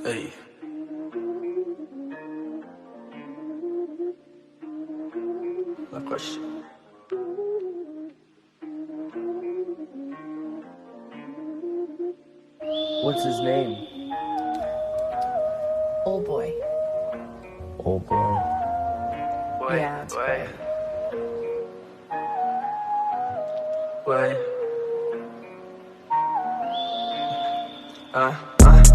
Hey. Lacoste. What's his name? Old boy. Old boy. Yeah, it's Boy. Boy.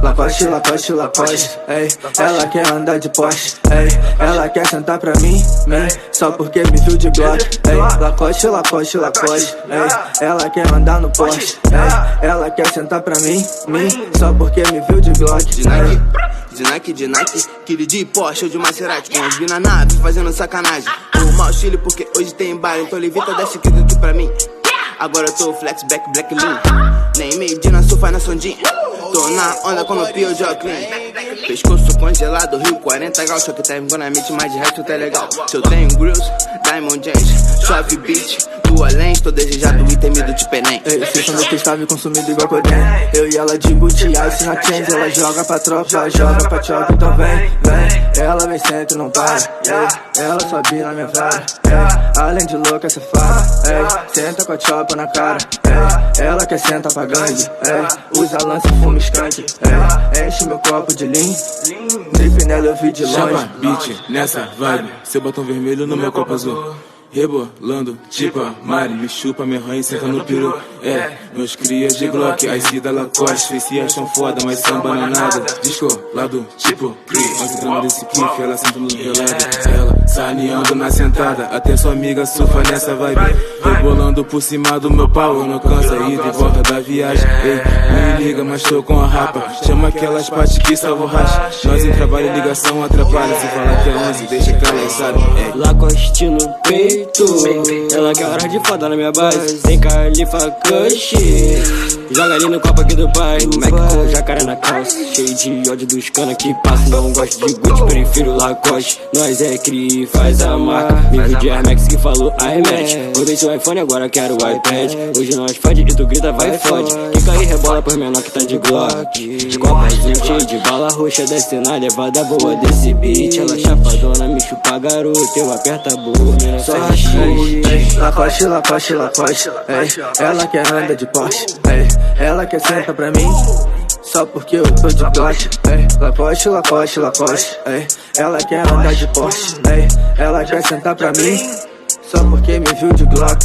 Lacoste, Lacoste, Lacoste, ei. Ela quer andar de Porsche, ei. Ela quer sentar pra mim, só porque me viu de Glock, ei. Lacoste, Lacoste, Lacoste, ei. Ela quer andar no Porsche, ei. Ela quer sentar pra mim, só porque me viu de Glock. De Nike, Kid de Porsche ou de Maserati, com os vi na nave fazendo sacanagem. O mau estilo porque hoje tem baile, então levita desce aqui pra mim. Agora eu tô flex, back, black, lean. Nem Medina, surfa na sondinha. Tô na onda como Pio Joclin. Pescoço congelado, Rio 40 graus. Só que tá engonamente, mas de resto tá legal. Se eu tenho grills, Diamond James, suave beat, tua lente, tô desejado e temido de Penem. Ei, cê só que estava consumido igual Coden. Eu e ela de Gucci, Ice na Chains. Ela joga pra tropa, joga pra choque, então vem. Ela vem sempre, não para, ela sobe na minha vara, além de louca, safada, senta com a chopa na cara, ela quer sentar pra gangue, usa lança e fuma skunk, enche meu copo de lean, drip nela eu vi de longe. Chama beat nessa vibe, seu batom vermelho no meu copo azul. Rebolando, tipo a Mari, me chupa, me arranha e senta no peru. Meus crias de Glock, Ice da Lacoste, fez se acham foda, mas são bananada. Descolado, tipo Cri, 11 gramas desse kiff, ela senta no gelado. Ela saneando na sentada, até sua amiga surfa nessa vibe. Rebolando por cima do meu pau, eu não canso a ida e volta da viagem. Ei, não me liga, mas tô com a rapa, chama aquelas partes que salvam racha. Nós em trabalho e ligação atrapalha, se falar que é 11, deixa que ela sabe. Lacoste no peito, ela quer hora de foda na minha base. Tem Califa Kush, joga ali no copo aqui do pai. Mac com jacaré na calça, cheio de ódio dos cana que passa. Não gosto de Gucci, prefiro Lacoste. Nós é cri, faz a marca. Vivo de Air Max que falou iMatch. Rodei seu iPhone, agora quero o iPad. Hoje nós fode e tu grita vai fode. Fica aí, rebola por menor que tá de Glock. De copazinho cheio de bala roxa, desce na levada boa desse beat. Ela chapadona, me chupa garoto, eu aperta a boca. Só Lacoste, Lacoste, Lacoste, ela quer andar de Porsche, ela quer sentar pra mim, só porque eu tô de Glock, Lacoste, Lacoste, Lacoste, ela quer andar de Porsche, ela quer sentar pra mim, só porque me viu de Glock,